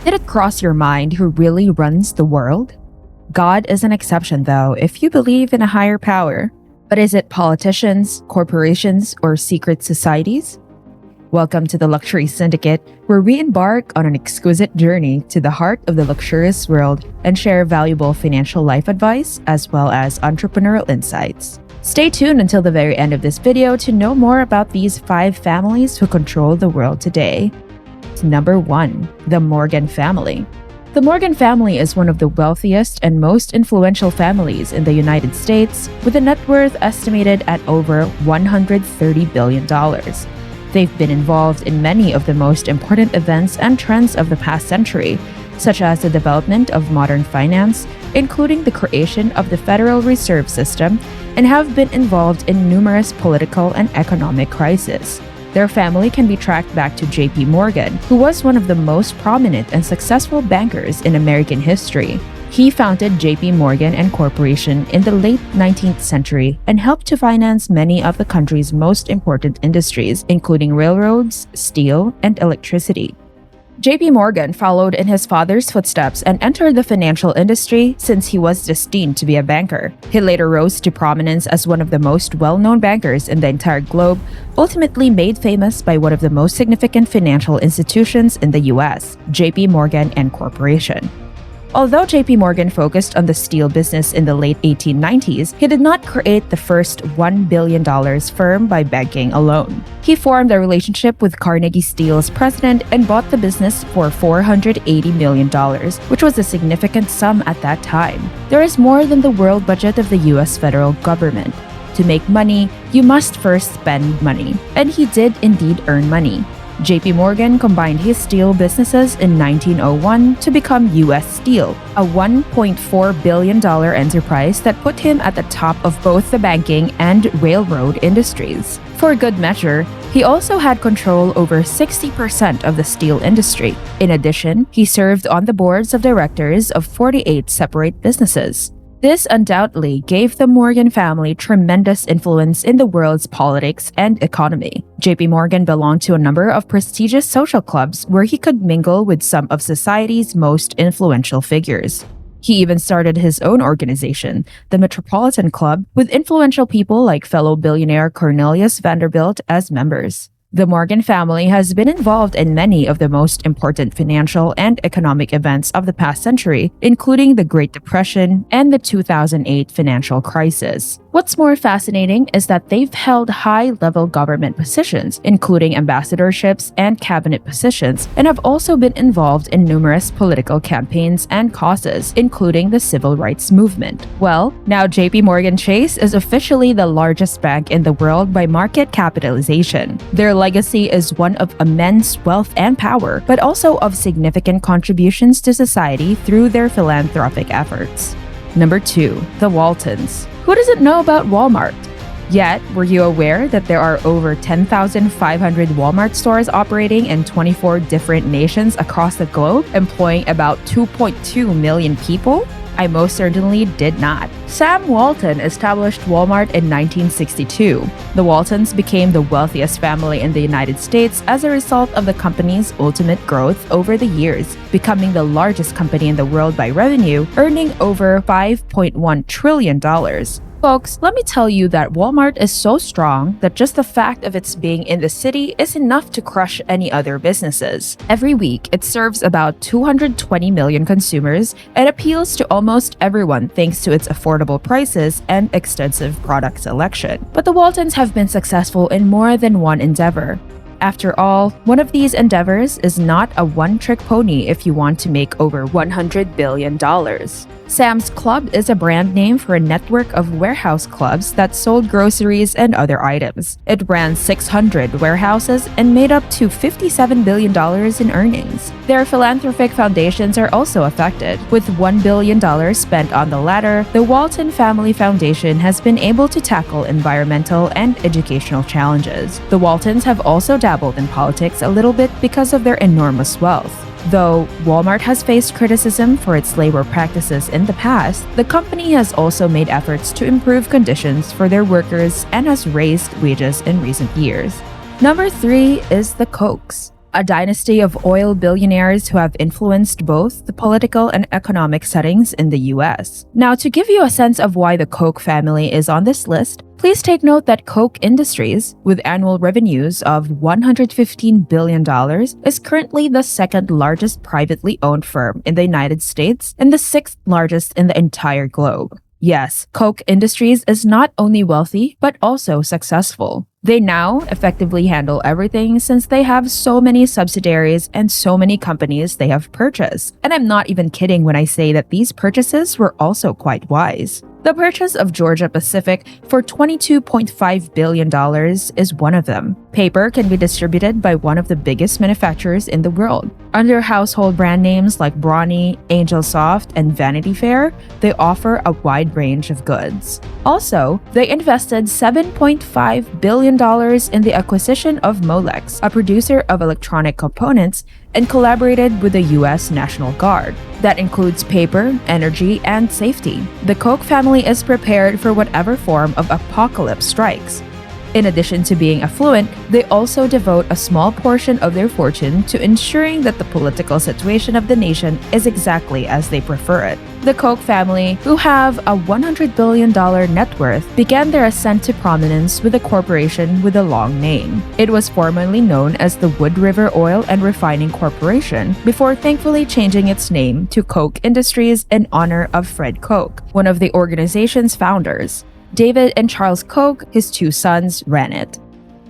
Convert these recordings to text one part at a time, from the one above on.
Did it cross your mind who really runs the world? God is an exception, though, if you believe in a higher power. But is it politicians, corporations, or secret societies? Welcome to the Luxury Syndicate, where we embark on an exquisite journey to the heart of the luxurious world and share valuable financial life advice as well as entrepreneurial insights. Stay tuned until the very end of this video to know more about these 5 families who control the world today. Number 1. The Morgan Family. The Morgan family is one of the wealthiest and most influential families in the United States, with a net worth estimated at over $130 billion. They've been involved in many of the most important events and trends of the past century, such as the development of modern finance, including the creation of the Federal Reserve System, and have been involved in numerous political and economic crises. Their family can be tracked back to J.P. Morgan, who was one of the most prominent and successful bankers in American history. He founded J.P. Morgan and Corporation in the late 19th century and helped to finance many of the country's most important industries, including railroads, steel, and electricity. J.P. Morgan followed in his father's footsteps and entered the financial industry since he was destined to be a banker. He later rose to prominence as one of the most well-known bankers in the entire globe, ultimately made famous by one of the most significant financial institutions in the U.S., J.P. Morgan and Corporation. Although J.P. Morgan focused on the steel business in the late 1890s, he did not create the first $1 billion firm by banking alone. He formed a relationship with Carnegie Steel's president and bought the business for $480 million, which was a significant sum at that time. There is more than the world budget of the U.S. federal government. To make money, you must first spend money. And he did indeed earn money. J.P. Morgan combined his steel businesses in 1901 to become U.S. Steel, a $1.4 billion enterprise that put him at the top of both the banking and railroad industries. For good measure, he also had control over 60% of the steel industry. In addition, he served on the boards of directors of 48 separate businesses. This undoubtedly gave the Morgan family tremendous influence in the world's politics and economy. J.P. Morgan belonged to a number of prestigious social clubs where he could mingle with some of society's most influential figures. He even started his own organization, the Metropolitan Club, with influential people like fellow billionaire Cornelius Vanderbilt as members. The Morgan family has been involved in many of the most important financial and economic events of the past century, including the Great Depression and the 2008 financial crisis. What's more fascinating is that they've held high-level government positions, including ambassadorships and cabinet positions, and have also been involved in numerous political campaigns and causes, including the civil rights movement. Well, now J.P. Morgan Chase is officially the largest bank in the world by market capitalization. Their legacy is one of immense wealth and power, but also of significant contributions to society through their philanthropic efforts. Number 2. The Waltons. Who doesn't know about Walmart? Yet, were you aware that there are over 10,500 Walmart stores operating in 24 different nations across the globe, employing about 2.2 million people? I most certainly did not. Sam Walton established Walmart in 1962. The Waltons became the wealthiest family in the United States as a result of the company's ultimate growth over the years, becoming the largest company in the world by revenue, earning over $5.1 trillion. Folks, let me tell you that Walmart is so strong that just the fact of its being in the city is enough to crush any other businesses. Every week, it serves about 220 million consumers and appeals to almost everyone thanks to its affordable prices and extensive product selection. But the Waltons have been successful in more than one endeavor. After all, one of these endeavors is not a one-trick pony if you want to make over $100 billion. Sam's Club is a brand name for a network of warehouse clubs that sold groceries and other items. It ran 600 warehouses and made up to $57 billion in earnings. Their philanthropic foundations are also affected. With $1 billion spent on the latter, the Walton Family Foundation has been able to tackle environmental and educational challenges. The Waltons have also dabbled in politics a little bit because of their enormous wealth. Though Walmart has faced criticism for its labor practices in the past, the company has also made efforts to improve conditions for their workers and has raised wages in recent years. Number 3 is the Kochs. a dynasty of oil billionaires who have influenced both the political and economic settings in the US. Now, to give you a sense of why the Koch family is on this list, please take note that Koch Industries, with annual revenues of $115 billion, is currently the second largest privately owned firm in the United States and the sixth largest in the entire globe. Yes, Koch Industries is not only wealthy, but also successful. They now effectively handle everything since they have so many subsidiaries and so many companies they have purchased. And I'm not even kidding when I say that these purchases were also quite wise. The purchase of Georgia Pacific for $22.5 billion is one of them. Paper can be distributed by one of the biggest manufacturers in the world. Under household brand names like Brawny, Angel Soft, and Vanity Fair, they offer a wide range of goods. Also, they invested $7.5 billion in the acquisition of Molex, a producer of electronic components, and collaborated with the U.S. National Guard. That includes paper, energy, and safety. The Koch family is prepared for whatever form of apocalypse strikes. In addition to being affluent, they also devote a small portion of their fortune to ensuring that the political situation of the nation is exactly as they prefer it. The Koch family, who have a $100 billion net worth, began their ascent to prominence with a corporation with a long name. It was formerly known as the Wood River Oil and Refining Corporation, before thankfully changing its name to Koch Industries in honor of Fred Koch, one of the organization's founders. David and Charles Koch, his two sons, ran it.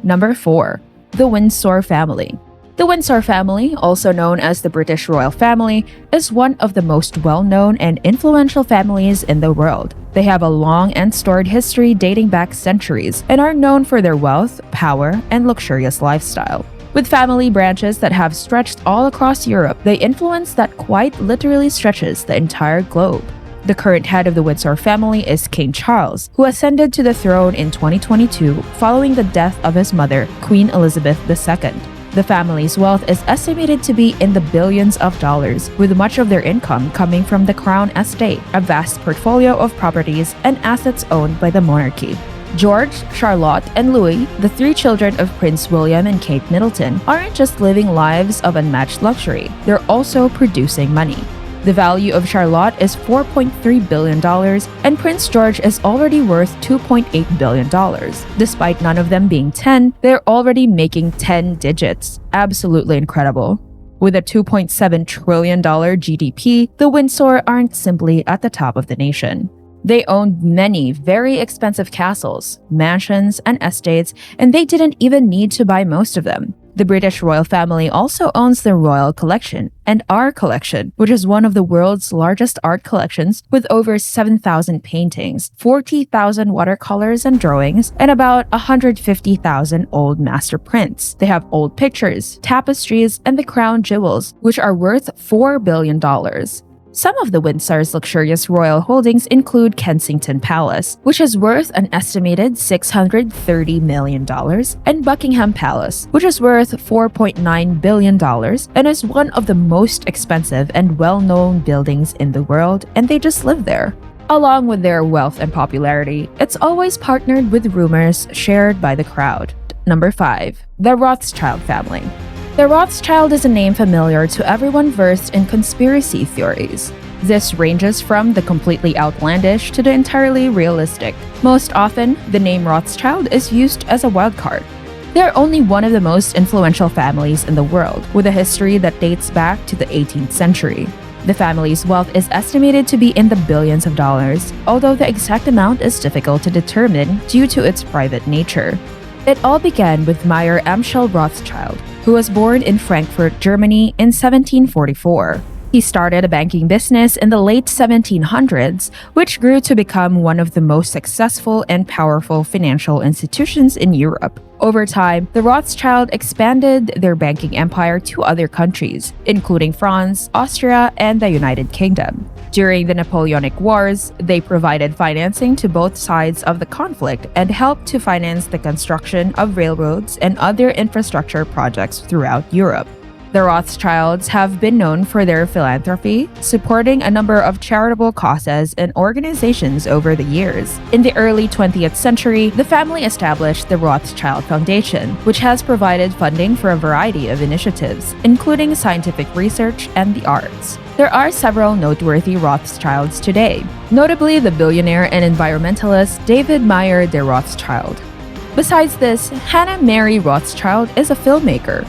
Number 4. The Windsor Family. The Windsor family, also known as the British royal family, is one of the most well-known and influential families in the world. They have a long and storied history dating back centuries and are known for their wealth, power, and luxurious lifestyle. With family branches that have stretched all across Europe, they influence that quite literally stretches the entire globe. The current head of the Windsor family is King Charles, who ascended to the throne in 2022 following the death of his mother, Queen Elizabeth II. The family's wealth is estimated to be in the billions of dollars, with much of their income coming from the Crown Estate, a vast portfolio of properties and assets owned by the monarchy. George, Charlotte, and Louis, the three children of Prince William and Kate Middleton, aren't just living lives of unmatched luxury, they're also producing money. The value of Charlotte is $4.3 billion, and Prince George is already worth $2.8 billion. Despite none of them being 10, they're already making 10 digits. Absolutely incredible. With a $2.7 trillion GDP, the Windsor aren't simply at the top of the nation. They owned many very expensive castles, mansions, and estates, and they didn't even need to buy most of them. The British royal family also owns the Royal Collection and our collection, which is one of the world's largest art collections with over 7,000 paintings, 40,000 watercolors and drawings, and about 150,000 old master prints. They have old pictures, tapestries, and the crown jewels, which are worth $4 billion. Some of the Windsor's luxurious royal holdings include Kensington Palace, which is worth an estimated $630 million, and Buckingham Palace, which is worth $4.9 billion and is one of the most expensive and well-known buildings in the world, and they just live there. Along with their wealth and popularity, it's always partnered with rumors shared by the crowd. Number 5. The Rothschild Family. The Rothschild is a name familiar to everyone versed in conspiracy theories. This ranges from the completely outlandish to the entirely realistic. Most often, the name Rothschild is used as a wildcard. They're only one of the most influential families in the world, with a history that dates back to the 18th century. The family's wealth is estimated to be in the billions of dollars, although the exact amount is difficult to determine due to its private nature. It all began with Meyer Amschel Rothschild, who was born in Frankfurt, Germany in 1744. He started a banking business in the late 1700s, which grew to become one of the most successful and powerful financial institutions in Europe. Over time, the Rothschild expanded their banking empire to other countries, including France, Austria, and the United Kingdom. During the Napoleonic Wars, they provided financing to both sides of the conflict and helped to finance the construction of railroads and other infrastructure projects throughout Europe. The Rothschilds have been known for their philanthropy, supporting a number of charitable causes and organizations over the years. In the early 20th century, the family established the Rothschild Foundation, which has provided funding for a variety of initiatives, including scientific research and the arts. There are several noteworthy Rothschilds today, notably the billionaire and environmentalist David Meyer de Rothschild. Besides this, Hannah Mary Rothschild is a filmmaker.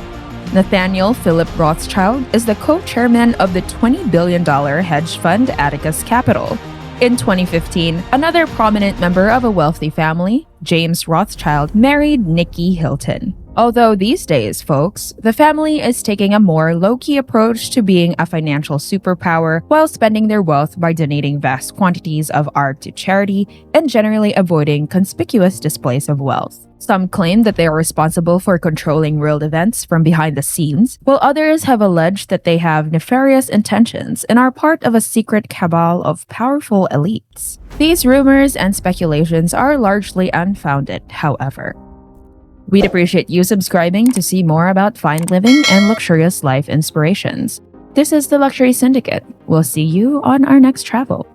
Nathaniel Philip Rothschild is the co-chairman of the $20 billion hedge fund Atticus Capital. In 2015, another prominent member of a wealthy family, James Rothschild, married Nikki Hilton. Although these days, folks, the family is taking a more low-key approach to being a financial superpower while spending their wealth by donating vast quantities of art to charity and generally avoiding conspicuous displays of wealth. Some claim that they are responsible for controlling world events from behind the scenes, while others have alleged that they have nefarious intentions and are part of a secret cabal of powerful elites. These rumors and speculations are largely unfounded, however. We'd appreciate you subscribing to see more about fine living and luxurious life inspirations. This is the Luxury Syndicate. We'll see you on our next travel.